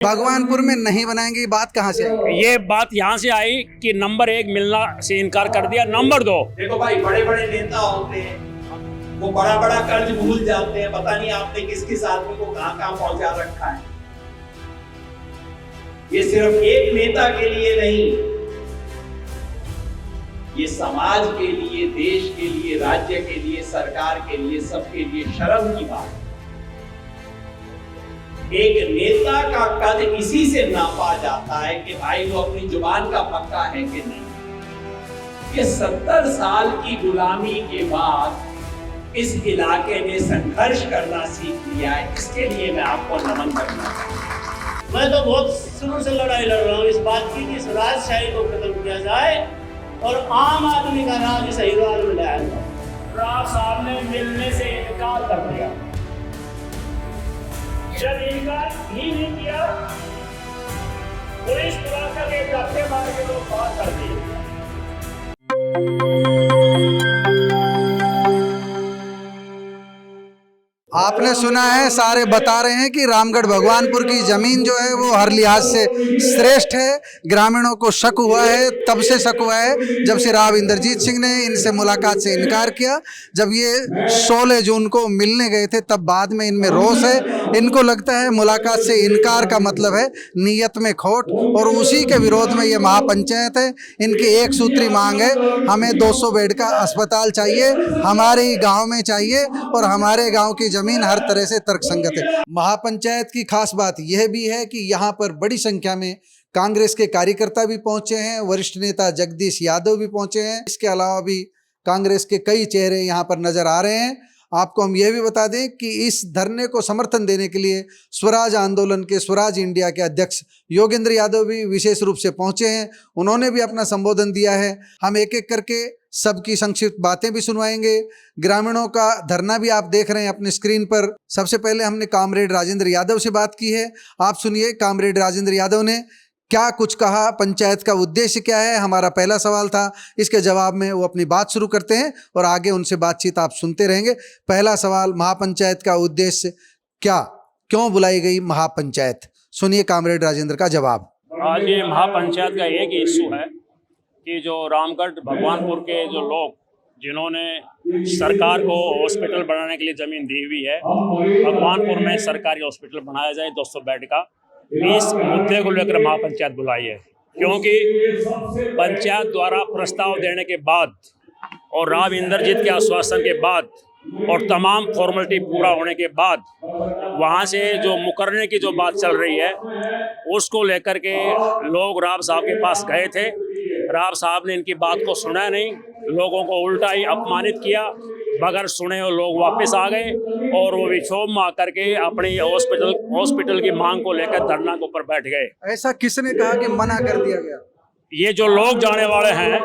भगवानपुर में नहीं बनाएंगे, बात कहाँ से आई? ये बात यहाँ से आई कि नंबर 1 मिलना से इनकार कर दिया। नंबर 2, देखो भाई, बड़े बड़े नेता होते हैं, वो बड़ा बड़ा कर्ज भूल जाते हैं। पता नहीं आपने किस किस आदमी को कहाँ कहाँ पहुंचा रखा है। ये सिर्फ एक नेता के लिए नहीं, ये समाज के लिए, देश के लिए, राज्य के लिए, सरकार के लिए, सबके लिए शर्म की बात है। एक नेता का कद इसी से नापा जाता है कि भाई वो अपनी जुबान का पक्का है कि नहीं। ये 70 साल की गुलामी के बाद इस इलाके ने संघर्ष करना सीख लिया है। इसके लिए मैं आपको नमन करना चाहता हूं। मैं तो बहुत शुरू से लड़ाई लड़ रहा हूँ इस बात की कि इस राजशाही को खत्म किया जाए और आम आदमी का राज सही राज में लाया जाए। राव साहब ने मिलने से इनकार कर दिया। जब इनकार ही नहीं किया, पुलिस पुलिस के डॉक्टर मार के लोग बात कर दिए। आपने सुना है, सारे बता रहे हैं कि रामगढ़ भगवानपुर की जमीन जो है वो हर लिहाज से श्रेष्ठ है। ग्रामीणों को शक हुआ है, तब से शक हुआ है जब से राव इंद्रजीत सिंह ने इनसे मुलाकात से इनकार किया। जब ये 16 जून को मिलने गए थे तब बाद में इनमें रोष है। इनको लगता है मुलाकात से इनकार का मतलब है नीयत में खोट, और उसी के विरोध में ये महापंचायत है। इनकी एक सूत्री मांग है, हमें 200 बेड का अस्पताल चाहिए, हमारे ही गाँव में चाहिए, और हमारे गाँव की जमीन हर तरह से तर्कसंगत है। महापंचायत की खास बात यह भी है कि यहाँ पर बड़ी संख्या में कांग्रेस के कार्यकर्ता भी पहुंचे हैं, वरिष्ठ नेता जगदीश यादव भी पहुंचे हैं। इसके अलावा भी कांग्रेस के कई चेहरे यहाँ पर नजर आ रहे हैं। आपको हम यह भी बता दें कि इस धरने को समर्थन देने के लिए स्वराज आंदोलन के स्वराज इंडिया के अध्यक्ष योगेंद्र यादव भी विशेष रूप से पहुंचे हैं। उन्होंने भी अपना संबोधन दिया है। हम एक एक करके सबकी संक्षिप्त बातें भी सुनवाएंगे। ग्रामीणों का धरना भी आप देख रहे हैं अपने स्क्रीन पर। सबसे पहले हमने कामरेड राजेंद्र यादव से बात की है। आप सुनिए कामरेड राजेंद्र यादव ने क्या कुछ कहा, पंचायत का उद्देश्य क्या है। हमारा पहला सवाल था, इसके जवाब में वो अपनी बात शुरू करते हैं और आगे उनसे बातचीत आप सुनते रहेंगे। पहला सवाल, महापंचायत का उद्देश्य क्या, क्यों बुलाई गई महापंचायत? सुनिए कामरेड राजेंद्र का जवाब। आज ये महापंचायत का एक इशू है कि जो रामगढ़ भगवानपुर के जो लोग जिन्होंने सरकार को हॉस्पिटल बनाने के लिए ज़मीन दी हुई है, भगवानपुर में सरकारी हॉस्पिटल बनाया जाए 200 बेड का, इस मुद्दे को लेकर महापंचायत बुलाई है। क्योंकि पंचायत द्वारा प्रस्ताव देने के बाद और राव इंद्रजीत के आश्वासन के बाद और तमाम फॉर्मेलिटी पूरा होने के बाद वहाँ से जो मुकरने की जो बात चल रही है उसको लेकर के लोग राव साहब के पास गए थे। राव साहब ने इनकी बात को सुना नहीं, लोगों को उल्टा ही अपमानित किया। बगैर सुने वो लोग वापस आ गए और वो विक्षोभ में आकर के अपनी हॉस्पिटल की मांग को लेकर धरना के ऊपर बैठ गए। ऐसा किसने कहा कि मना कर दिया गया? ये जो लोग जाने वाले हैं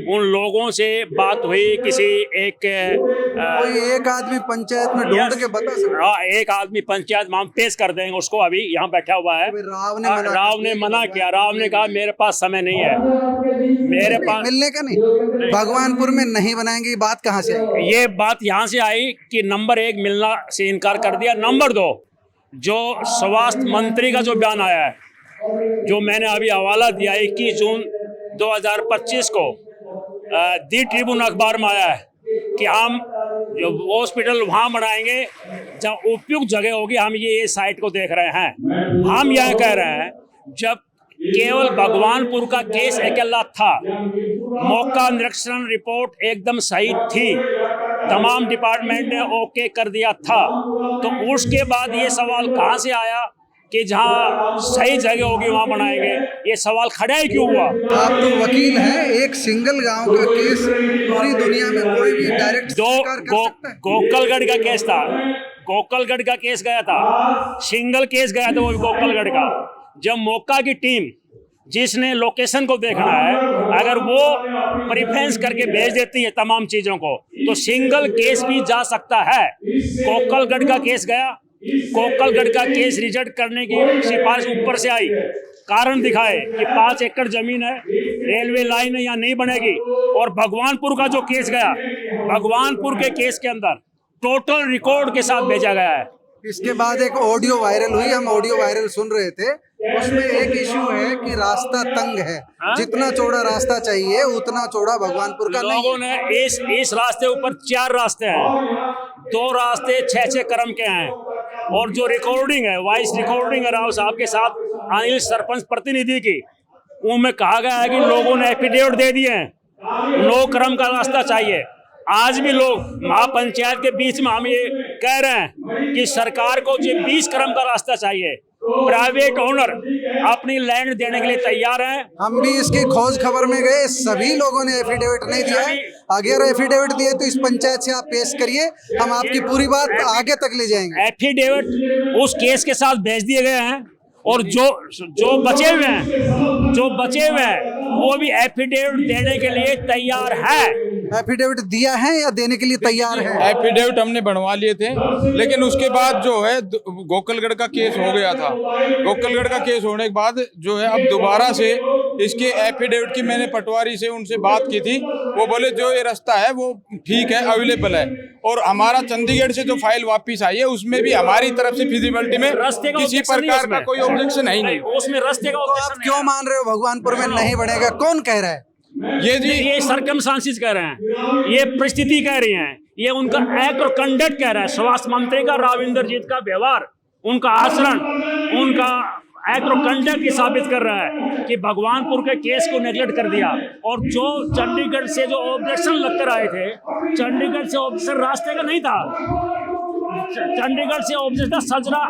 उन लोगों से बात हुई। किसी कोई एक आदमी पंचायत में ढूंढ के बता सकता? हाँ, एक आदमी पंचायत में हम पेश कर देंगे उसको, अभी यहाँ बैठा हुआ है। राव ने मना किया। राव ने कहा मेरे पास समय नहीं है, मेरे पास मिलने का नहीं। भगवानपुर में नहीं बनाएंगे, बात कहाँ से आई? ये बात यहाँ से आई कि नंबर 1 मिलना से इनकार कर दिया। नंबर 2, जो स्वास्थ्य मंत्री का जो बयान आया है, जो मैंने अभी हवाला दिया 21 जून 2025 को दी ट्रिब्यून अखबार में आया है कि हम जो हॉस्पिटल वहाँ बनाएंगे जब उपयुक्त जगह होगी। हम ये साइट को देख रहे हैं। हम यह कह रहे हैं जब केवल भगवानपुर का केस अकेला था, मौका निरीक्षण रिपोर्ट एकदम सही थी, तमाम डिपार्टमेंट ने ओके कर दिया था, तो उसके बाद ये सवाल कहाँ से आया कि जहाँ सही जगह होगी वहाँ बनाएंगे? ये सवाल खड़ा ही क्यों हुआ? आप तो वकील हैं, एक सिंगल गांव का केस पूरी दुनिया में कोई भी डायरेक्ट गोकलगढ़ का केस था, गोकलगढ़ का केस गया था, सिंगल केस गया था वो गोकलगढ़ का। जब मौका की टीम जिसने लोकेशन को देखना है अगर वो प्रेफरेंस करके भेज देती है तमाम चीजों को, तो सिंगल केस भी जा सकता है। गोकलगढ़ का केस गया, गोकलगढ़ का केस रिजेक्ट करने की सिफारिश ऊपर से आई। कारण दिखाए कि 5 एकड़ जमीन है, रेलवे लाइन है, यहाँ नहीं बनेगी। और भगवानपुर का जो केस गया, भगवानपुर के केस के अंदर टोटल रिकॉर्ड के साथ भेजा गया है इसके बाद एक ऑडियो वायरल हुई, हम ऑडियो वायरल सुन रहे थे, उसमें एक इश्यू है कि रास्ता तंग है, जितना चौड़ा रास्ता चाहिए उतना चौड़ा भगवानपुर का नहीं लोगों ने इस रास्ते ऊपर 4 रास्ते हैं, 2 रास्ते 6-6 क्रम के हैं, और जो रिकॉर्डिंग है, वॉइस रिकॉर्डिंग है राव साहब के साथ अनिल सरपंच प्रतिनिधि की, उनमें कहा गया है कि लोगों ने एफिडेविट दे दिए हैं, 9 क्रम का रास्ता चाहिए। आज भी लोग महापंचायत के बीच में हम ये कह रहे हैं कि सरकार को जो 20 क्रम का रास्ता चाहिए। प्राइवेट ओनर अपनी लैंड देने के लिए तैयार हैं। हम भी इसकी खोज खबर में गए, सभी लोगों ने एफिडेविट नहीं दिया है। अगर एफिडेविट दिए तो इस पंचायत से आप पेश करिए, हम आपकी पूरी बात आगे तक ले जाएंगे। एफिडेविट उस केस के साथ भेज दिए गए हैं, और जो बचे हुए हैं वो भी एफिडेविट देने के लिए तैयार है। एफिडेविट दिया है या देने के लिए तैयार है? एफिडेविट हमने बनवा लिए थे, लेकिन उसके बाद जो है गोकलगढ़ का केस हो गया था। गोकलगढ़ का केस होने के बाद जो है अब दोबारा से इसके एफिडेविट की मैंने पटवारी से उनसे बात की थी, वो बोले जो ये रास्ता है वो ठीक है, अवेलेबल है, और हमारा चंडीगढ़ से जो फाइल वापिस आई है उसमें भी हमारी तरफ से फिजिबिलिटी में किसी प्रकार का कोई ऑब्जेक्शन है ही नहीं। उसमें रास्ते का तो आप क्यों मान रहे हो भगवानपुर में नहीं बनेगा? कौन कह रहा है? ये सर्कमस्टांसेस कह रहे हैं, ये परिस्थिति कह रही है, ये उनका एक्ट और कंडक्ट कह रहा है। स्वास्थ्य मंत्री का राव इंद्रजीत का व्यवहार, उनका आचरण, उनका एक्ट और कंडक्ट ये साबित कर रहा है कि भगवानपुर के केस को नेग्लेक्ट कर दिया। और जो चंडीगढ़ से जो ऑब्जेक्शन लेकर आए थे, चंडीगढ़ से ऑब्जेक्शन रास्ते का नहीं था, चंडीगढ़ से ऑब्जेक्शन था सजरा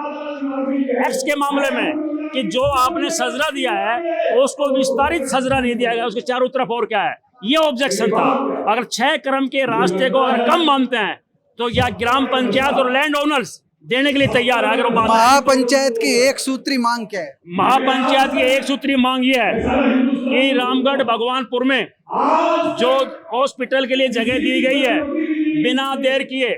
एक्ट के मामले में, कि जो आपने सजरा दिया है उसको विस्तारित सजरा नहीं दिया गया, उसके चारों तरफ और क्या है, ये ऑब्जेक्शन था। अगर 6 क्रम के रास्ते को अगर कम मानते हैं तो या ग्राम पंचायत और लैंड ओनर्स देने के लिए तैयार है। अगर वो महापंचायत की एक सूत्री मांग क्या है? महापंचायत की एक सूत्री मांग ये है कि रामगढ़ भगवानपुर में जो हॉस्पिटल के लिए जगह दी गई है, बिना देर किए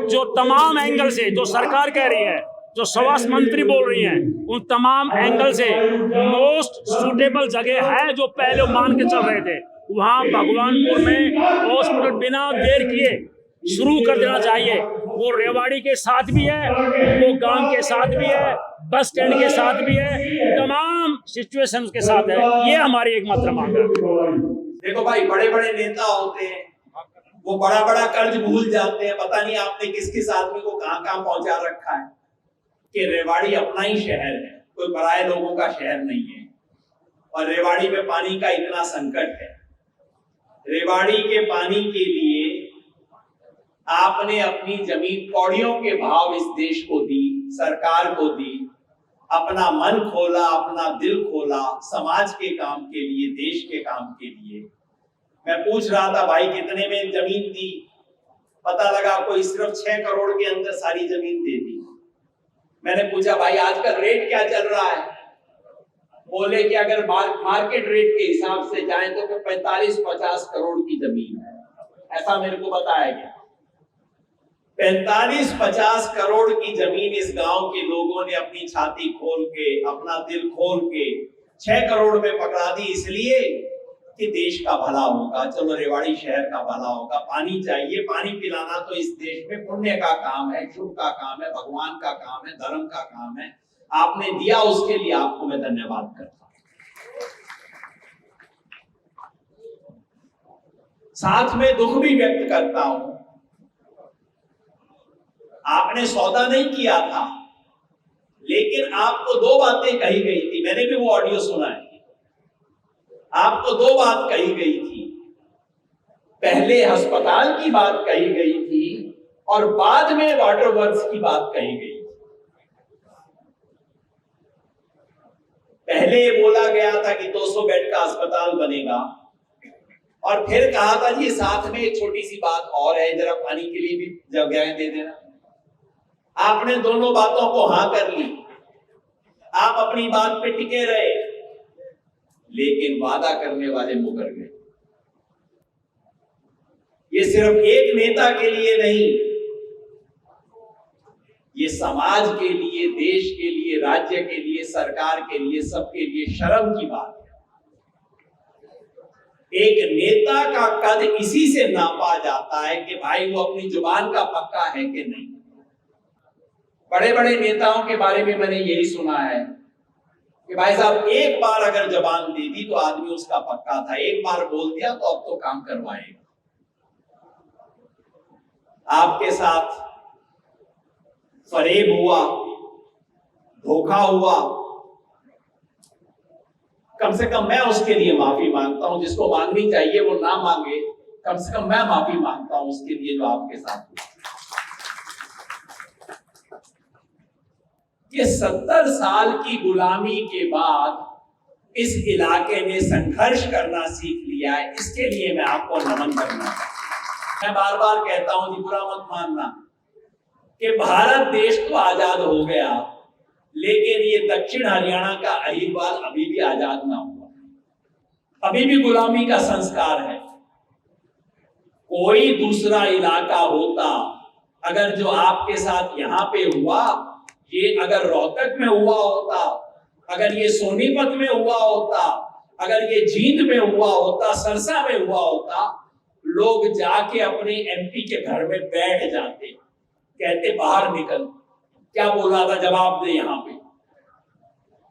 जो तमाम एंगल से, जो सरकार कह रही है, जो स्वास्थ्य मंत्री बोल रही हैं, उन तमाम एंगल से मोस्ट सूटेबल जगह है जो पहले मान के चल रहे थे, वहां भगवानपुर में हॉस्पिटल बिना देर किए शुरू कर देना चाहिए। वो रेवाड़ी के साथ भी है, वो गांव के साथ भी है, बस स्टैंड के साथ भी है, तमाम सिचुएशन के साथ है। ये हमारी एकमात्र मांग है। देखो भाई, बड़े बड़े नेता होते हैं, वो बड़ा बड़ा कर्ज भूल जाते हैं। पता नहीं आपने किस किस आदमी को कहां कहां पहुंचा रखा है कि रेवाड़ी अपना ही शहर है, कोई पराये लोगों का शहर नहीं है। और रेवाड़ी में पानी का इतना संकट है, रेवाड़ी के पानी के लिए आपने अपनी जमीन कौड़ियों के भाव इस देश को दी, सरकार को दी, अपना मन खोला, अपना दिल खोला, समाज के काम के लिए, देश के काम के लिए। मैं पूछ रहा था भाई कितने में जमीन दी, पता लगा कोई सिर्फ 6 करोड़ के अंदर सारी जमीन दे दी। मैंने पूछा भाई आजकल रेट क्या चल रहा है? बोले कि अगर मार्केट रेट के हिसाब से जाए तो 45-50 करोड़ की जमीन है, ऐसा मेरे को बताया गया। 45-50 करोड़ की जमीन इस गांव के लोगों ने अपनी छाती खोल के, अपना दिल खोल के 6 करोड़ में पकड़ा दी, इसलिए कि देश का भला होगा, चलो रेवाड़ी शहर का भला होगा। पानी चाहिए, पानी पिलाना तो इस देश में पुण्य का काम है, शुभ का काम है, भगवान का काम है, धर्म का काम है। आपने दिया, उसके लिए आपको मैं धन्यवाद करता हूं। साथ में दुख भी व्यक्त करता हूं, आपने सौदा नहीं किया था, लेकिन आपको 2 बातें कही गई थी, मैंने भी वो ऑडियो सुना है। आपको 2 बात कही गई थी, पहले अस्पताल की बात कही गई थी और बाद में वाटर वर्क्स की बात कही गई थी। पहले बोला गया था कि 200 बेड का अस्पताल बनेगा, और फिर कहा था जी साथ में एक छोटी सी बात और है, जरा पानी के लिए भी जगह दे देना। आपने दोनों बातों को हां कर ली, आप अपनी बात पे टिके रहे, लेकिन वादा करने वाले मुकर गए। ये सिर्फ एक नेता के लिए नहीं, ये समाज के लिए, देश के लिए, राज्य के लिए, सरकार के लिए, सबके लिए शर्म की बात है। एक नेता का कद इसी से नापा जाता है कि भाई वो अपनी जुबान का पक्का है कि नहीं। बड़े बड़े नेताओं के बारे में मैंने यही सुना है कि भाई साहब एक बार अगर जबान दे दी तो आदमी उसका पक्का था, एक बार बोल दिया तो अब तो काम करवाएगा। आपके साथ फरेब हुआ, धोखा हुआ, कम से कम मैं उसके लिए माफी मांगता हूं। जिसको मांगनी चाहिए वो ना मांगे, कम से कम मैं माफी मांगता हूं उसके लिए जो आपके साथ हुआ। ये 70 साल की गुलामी के बाद इस इलाके ने संघर्ष करना सीख लिया है, इसके लिए मैं आपको नमन करना चाहता हूं। मैं बार बार कहता हूं जी, बुरा मत मानना कि भारत देश तो आजाद हो गया, लेकिन ये दक्षिण हरियाणा का अहीरवाद अभी भी आजाद ना हुआ, अभी भी गुलामी का संस्कार है। कोई दूसरा इलाका होता, अगर जो आपके साथ यहाँ पे हुआ, ये अगर रोहतक में हुआ होता, अगर ये सोनीपत में हुआ होता, अगर ये जींद में हुआ होता, सरसा में हुआ होता, लोग जाके अपने एमपी के घर में बैठ जाते, कहते बाहर निकल, क्या बोला था जवाब दे। यहाँ पे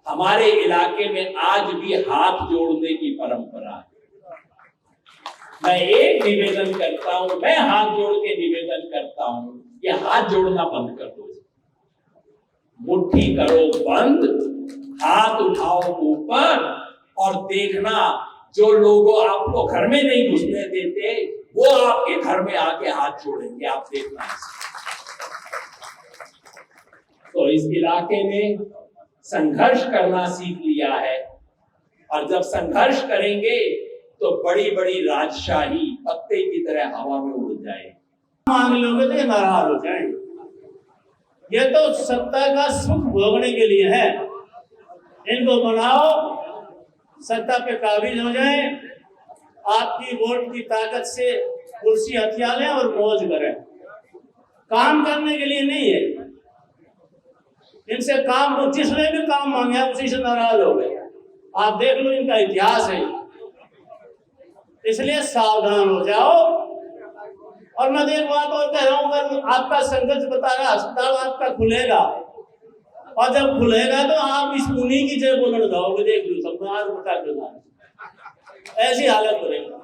हमारे इलाके में आज भी हाथ जोड़ने की परंपरा है। मैं एक निवेदन करता हूं, मैं हाथ जोड़ के निवेदन करता हूं, ये हाथ जोड़ना बंद कर दो, मुट्ठी करो बंद, हाथ उठाओ ऊपर और देखना जो लोग आपको घर में नहीं घुसने देते वो आपके घर में आके हाथ जोड़ेंगे, आप देखना। तो इस इलाके ने संघर्ष करना सीख लिया है, और जब संघर्ष करेंगे तो बड़ी बड़ी राजशाही पत्ते की तरह हवा में उड़ जाए। मांग लोगे तो नाराज हो जाएंगे। ये तो सत्ता का सुख भोगने के लिए है, इनको बनाओ, सत्ता पे काबिज हो जाए, आपकी वोट की ताकत से कुर्सी हथिया लें और मौज करें। काम करने के लिए नहीं है, इनसे काम, जिसने भी काम मांगा उसी से नाराज हो गए। आप देख लो, इनका इतिहास है। इसलिए सावधान हो जाओ। और मैं एक बात और कह रहा हूं, अगर आपका संघर्ष बता रहा अस्पताल आपका खुलेगा, और जब खुलेगा तो आप इस उन्हीं की जय बोलने जाओगे, देख लो सब आज बता के, ऐसी हालत करेगा।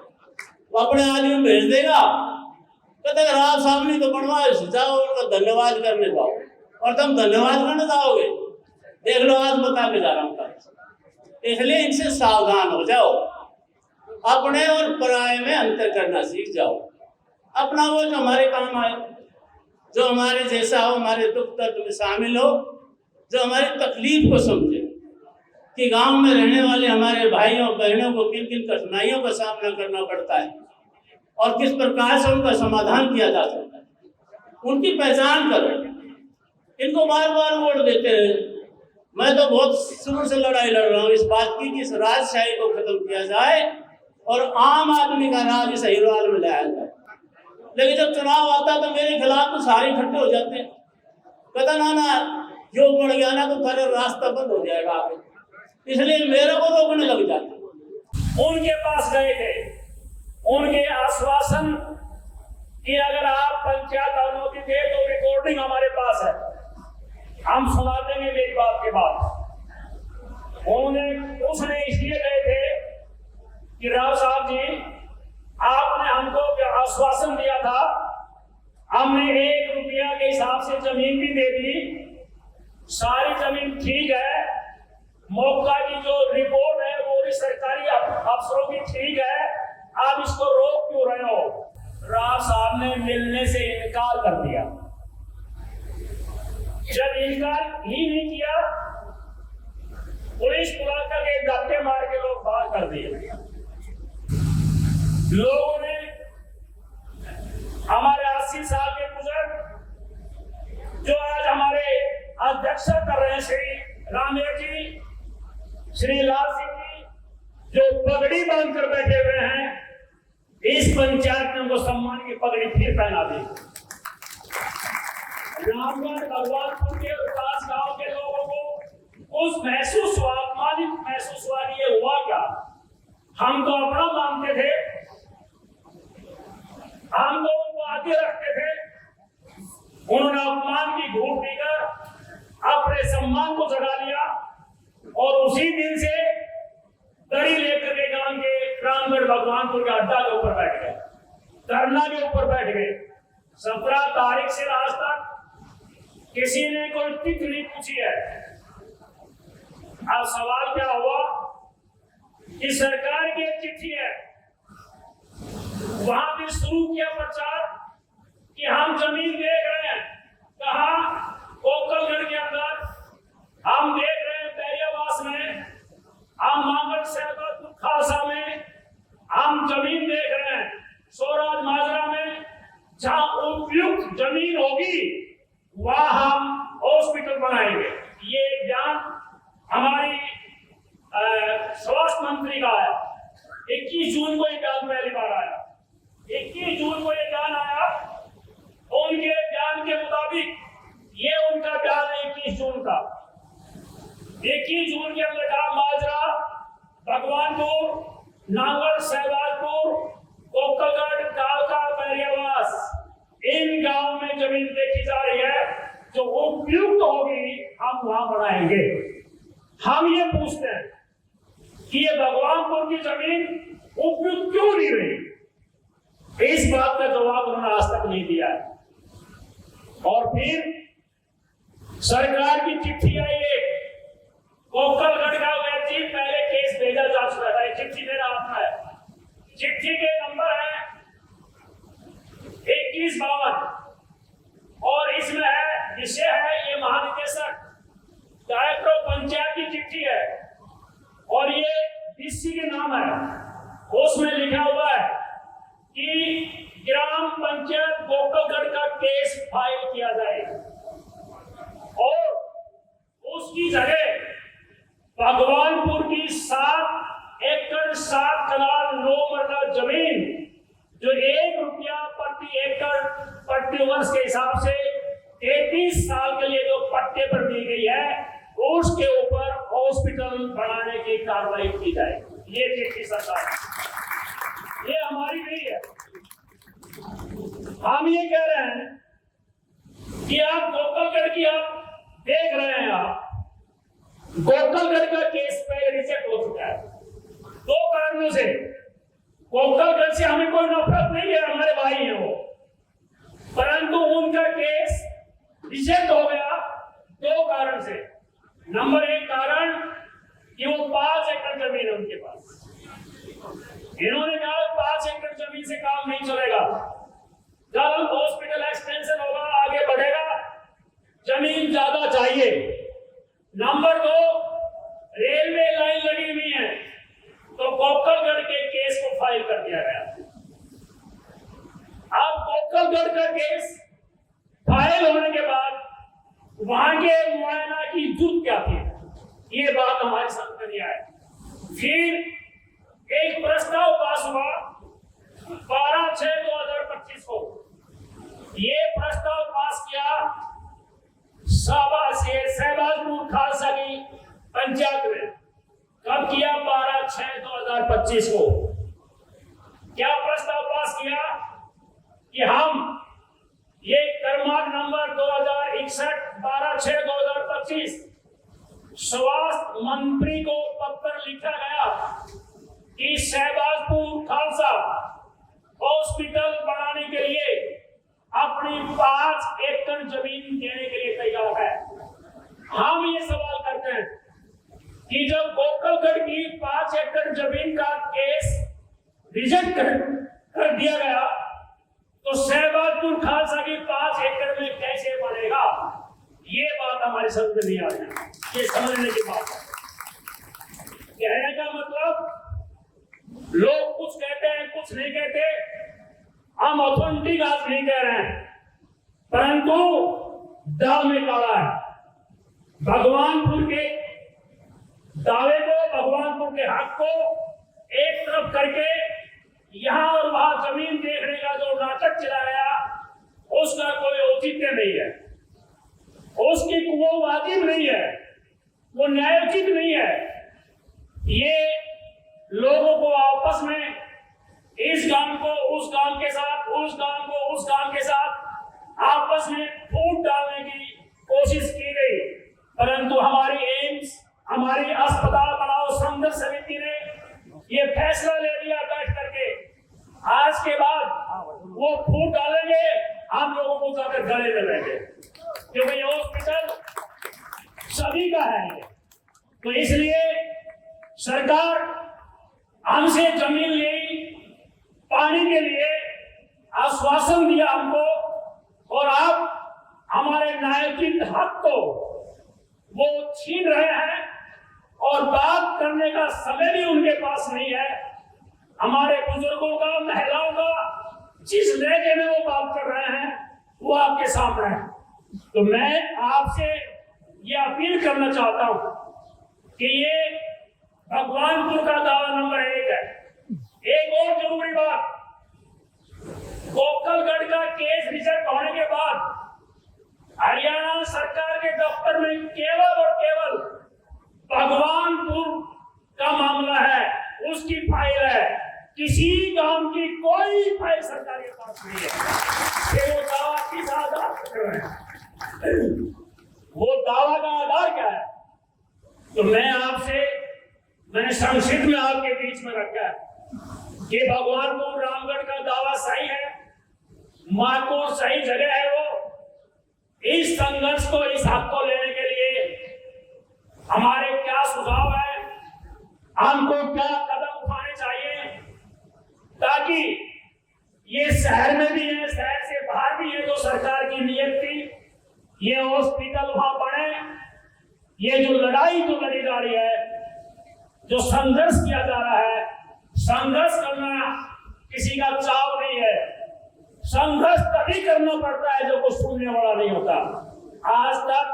वो अपने आदमी भेज देगा, कहते अगर आप सामने तो बनवाए जाओ, उनका धन्यवाद करने जाओ, और तुम धन्यवाद करने जाओगे, देख लो आज बता के जा रहा हूं। इसलिए इनसे सावधान हो जाओ, अपने और पराये में अंतर करना सीख जाओ। अपना वो जो हमारे काम आए, जो हमारे जैसा हो, हमारे दुख दर्द में शामिल हो, जो हमारी तकलीफ को समझे कि गांव में रहने वाले हमारे भाइयों बहनों को किन किन कठिनाइयों का सामना करना पड़ता है और किस प्रकार से उनका समाधान किया जा सकता है, उनकी पहचान करो। इनको बार बार वोट देते हैं। मैं तो बहुत शुरू से लड़ाई लड़ रहा हूँ इस बात की कि इस राजशाही को खत्म किया जाए और आम आदमी का राज इस अहीरवाद में लाया जाए। लेकिन जब चुनाव आता है तो मेरे खिलाफ तो सारे इकट्ठे हो जाते हैं, कहता ना जो बढ़ गया ना तो सारा रास्ता बंद हो जाएगा आगे, इसलिए मेरे को रोकने लग जाते। उनके पास गए थे, उनके आश्वासन कि अगर आप पंचायत अनुमति दे तो रिकॉर्डिंग हमारे पास है, हम सुना देंगे मेरी बात के बाद। उसने इसलिए गए थे कि राव साहब जी, आपने हमको आश्वासन दिया था, हमने 1 रुपया के हिसाब से जमीन भी दे दी, सारी जमीन ठीक है, मौका की जो रिपोर्ट है वो भी सरकारी अफसरों की ठीक है, आप इसको रोक क्यों रहे हो? राव साहब ने मिलने से इनकार कर दिया। जब इनकार ही नहीं किया, पुलिस बुला करके धक्के मार के लोग बाहर कर दिए। लोगों ने हमारे 80 साल के बुजुर्ग जो आज हमारे अध्यक्ष कर रहे हैं, श्री रामेर जी, श्री लाल सिंह जी, जो पगड़ी बांधकर बैठे हुए हैं, इस पंचायत ने उनको सम्मान की पगड़ी फिर पहना दी। रामगढ़ भगवानपुर के पास गांव के लोगों को उस महसूस हुआ, अपमानित महसूस हुआ। ये हुआ क्या? हम तो अपना मानते थे, हम तो उनको आगे रखते थे, उन्होंने अपमान की घूट देकर अपने सम्मान को जगा लिया और उसी दिन से दरी लेकर के गांव के रामगढ़ भगवानपुर के अड्डा के ऊपर बैठ गए, धरना के ऊपर बैठ गए। 17 तारीख से आज तक किसी ने कोई तिथि नहीं पूछी है। अब सवाल क्या हुआ कि सरकार की एक चिट्ठी है, वहां भी शुरू किया प्रचार कि हम जमीन देख रहे हैं। कहा? कोकलगढ़ के अंदर हम देख रहे हैं, बैरियावास में, हम मांगड़ सहबाजपुर खालसा में हम जमीन देख रहे हैं, स्वराज माजरा में जहां उपयुक्त जमीन होगी वहां हम हॉस्पिटल बनाएंगे। ये बयान हमारी स्वास्थ्य मंत्री का है। 21 जून को ये बयान पहली बार आया। 21 जून को ये बयान आया। उनके बयान के मुताबिक ये उनका बयान है 21 जून का। 21 जून के अंदर कहा माजरा, भगवानपुर, नांगल, सहबाजपुर, कोकलगढ़, कालका, बैरियावास, इन गांव में जमीन देखी जा रही है जो उपयुक्त होगी हम वहां बनाएंगे। हम ये पूछते हैं कि ये भगवानपुर की जमीन उपयुक्त क्यों नहीं रही? इस बात का जवाब उन्होंने आज तक नहीं दिया है। और फिर सरकार की चिट्ठी आई एक, कोकलगढ़ का व्यक्ति पहले केस भेजा जा चुका था। चिट्ठी मेरा हाथ में है। चिट्ठी के नंबर है 2152 और इसमें है, विषय है ये महानिदेशक डायरेक्टर पंचायत की चिट्ठी है और ये डीसी के नाम है। उसमें लिखा हुआ है कि ग्राम पंचायत कोकलगढ़ का केस फाइल किया जाए और उसकी जगह भगवानपुर की 7 एकड़ 7 कनाल 9 मरला जमीन जो 1 रुपया प्रति एकड़ प्रति वर्ष के हिसाब से 33 साल के लिए जो पट्टे पर दी गई है उसके ऊपर हॉस्पिटल बनाने की कार्रवाई की जाए। ये चिट्ठी सरकार, ये हमारी नहीं है। हम ये कह रहे हैं कि आप कोकलगढ़ की आप देख रहे हैं, आप कोकलगढ़ का केस पहले रिजेक्ट हो चुका है 2 कारणों से। कोकलगढ़ से हमें कोई नफरत नहीं है, हमारे भाई हैं वो, परंतु उनका केस रिजेक्ट हो गया 2 कारण से। नंबर 1 कारण कि वो 5 एकड़ जमीन है उनके पास। इन्होंने कहा 5 एकड़ जमीन से काम नहीं चलेगा, जब हॉस्पिटल एक्सटेंशन होगा आगे बढ़ेगा जमीन ज्यादा चाहिए। नंबर 2 रेलवे लाइन लगी हुई है तो कोकलगढ़ के केस को फाइल कर दिया गया। अब कोकलगढ़ का केस फाइल होने के बाद वहां के मुआयना की जरूरत क्या थी, ये बात हमारे सामने नहीं आई। फिर एक प्रस्ताव पास हुआ 12/6/2025 को। ये प्रस्ताव पास किया सहबाजपुर खालसा की पंचायत में। कब किया? 12/6/2025 को। क्या प्रस्ताव पास किया कि हम ये क्रमांक नंबर 2061 12/6/2025 स्वास्थ्य मंत्री को पत्र लिखा गया कि सहबाजपुर खालसा हॉस्पिटल बनाने के लिए अपनी 5 एकड़ जमीन देने के लिए तैयार है। हम ये सवाल करते हैं कि जब कोकलगढ़ की 5 एकड़ जमीन का केस रिजेक्ट कर दिया गया तो सहबाजपुर खालसा की 5 एकड़ में कैसे बनेगा? ये बात हमारे समझ में नहीं आ रही। ये समझने की बात है। कहने का मतलब लोग कुछ कहते हैं कुछ नहीं कहते। हम ऑथेंटिक आज नहीं कह रहे हैं, परंतु दाव में काला है। भगवानपुर के दावे को, भगवानपुर के हक को एक तरफ करके यहां और वहां जमीन देखने का जो नाटक चला गया उसका कोई औचित्य नहीं है, उसकी वो वाजिब नहीं है, वो न्यायोचित नहीं है। ये लोगों को आपस में इस गांव को उस गांव के साथ, उस गांव को उस गांव के साथ आपस में फूट डालने की कोशिश की गई। संघर्ष समिति ने ये फैसला ले लिया बैठ करके, आज के बाद वो फूट डालेंगे, हम लोगों को जाकर गले लगाएंगे, क्योंकि ये हॉस्पिटल सभी का है। तो इसलिए सरकार हमसे जमीन ली, पानी के लिए आश्वासन दिया हमको, और आप हमारे न्यायोचित हक को वो छीन रहे हैं, और बात करने का समय भी उनके पास नहीं है। हमारे बुजुर्गों का, महिलाओं का जिस लहजे में वो बात कर रहे हैं वो आपके सामने है। तो मैं आपसे ये अपील करना चाहता हूं कि ये भगवानपुर का दावा नंबर 1 है। एक और जरूरी बात, गोकलगढ़ का केस रिजल्ट होने के बाद हरियाणा सरकार के दफ्तर में केवल और केवल भगवानपुर का मामला है, उसकी फाइल है, किसी काम की कोई फाइल सरकार के पास नहीं है। वो दावा किस आधार पर कर रहे हैं, वो दावा का आधार क्या है? तो मैंने संक्षिप्त में आपके बीच में रखा है कि भगवानपुर रामगढ़ का दावा सही है, मारकोट सही जगह है। वो इस संघर्ष को, इस हक को लेने के लिए हमारे क्या सुझाव है, हमको क्या कदम उठाने चाहिए, ताकि ये शहर में भी है, शहर से बाहर भी है, जो सरकार की नीयत थी, ये हॉस्पिटल वहां बने। ये जो लड़ाई जो लड़ी जा रही है, जो संघर्ष किया जा रहा है, संघर्ष करना किसी का चाव नहीं है। संघर्ष तभी करना पड़ता है जो कुछ सुनने वाला नहीं होता। आज तक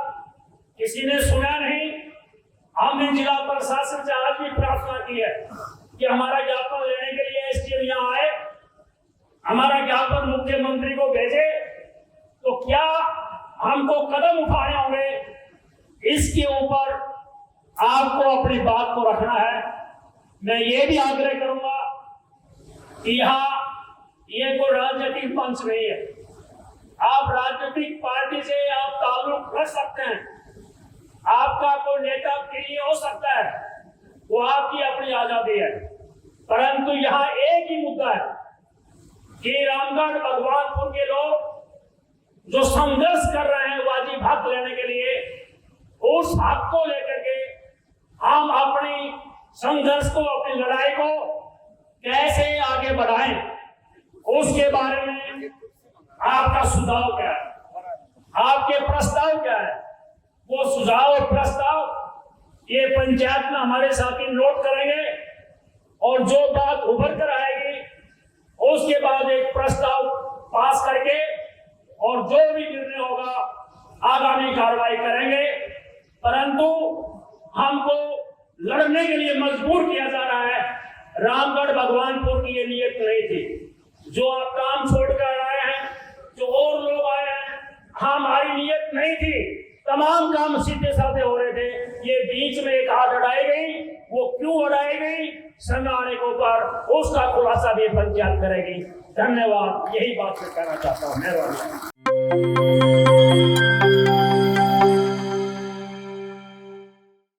किसी ने सुना नहीं। हमने जिला प्रशासन से आज भी प्रार्थना की है कि हमारा ज्ञापन लेने के लिए एसडीएम यहाँ आए, हमारा ज्ञापन मुख्यमंत्री को भेजे, तो क्या हमको कदम उठाने होंगे, इसके ऊपर आपको अपनी बात को रखना है। मैं ये भी आग्रह करूंगा कि यहाँ ये कोई राजनीतिक मंच नहीं है। आप राजनीतिक पार्टी से आप ताल्लुक रख सकते हैं, आपका कोई नेता प्रिय हो सकता है, वो आपकी अपनी आजादी है, परंतु यहाँ एक ही मुद्दा है कि रामगढ़ भगवानपुर के लोग जो संघर्ष कर रहे हैं वाजिब हक लेने के लिए, उस हक को लेकर के हम अपनी संघर्ष को, अपनी लड़ाई को कैसे आगे बढ़ाएं, उसके बारे में आपका सुझाव क्या है, आपके प्रस्ताव क्या है। वो सुझाव और प्रस्ताव ये पंचायत में हमारे साथी नोट करेंगे, और जो बात उभर कर आएगी उसके बाद एक प्रस्ताव पास करके और जो भी निर्णय होगा आगामी कार्रवाई करेंगे। परंतु हमको लड़ने के लिए मजबूर किया जा रहा है। रामगढ़ भगवानपुर की ये नियत नहीं थी। जो आप काम छोड़कर आए हैं, जो और लोग आए हैं, हमारी नियत नहीं थी। तमाम काम सीधे साधे हो रहे थे। ये बीच में एक हाथ अड़ाई गई, वो क्यों अड़ाई गई, समय आने के ऊपर उसका खुलासा भी पंचायत करेगी। धन्यवाद, यही बात मैं कहना चाहता हूँ। मेहरबानी।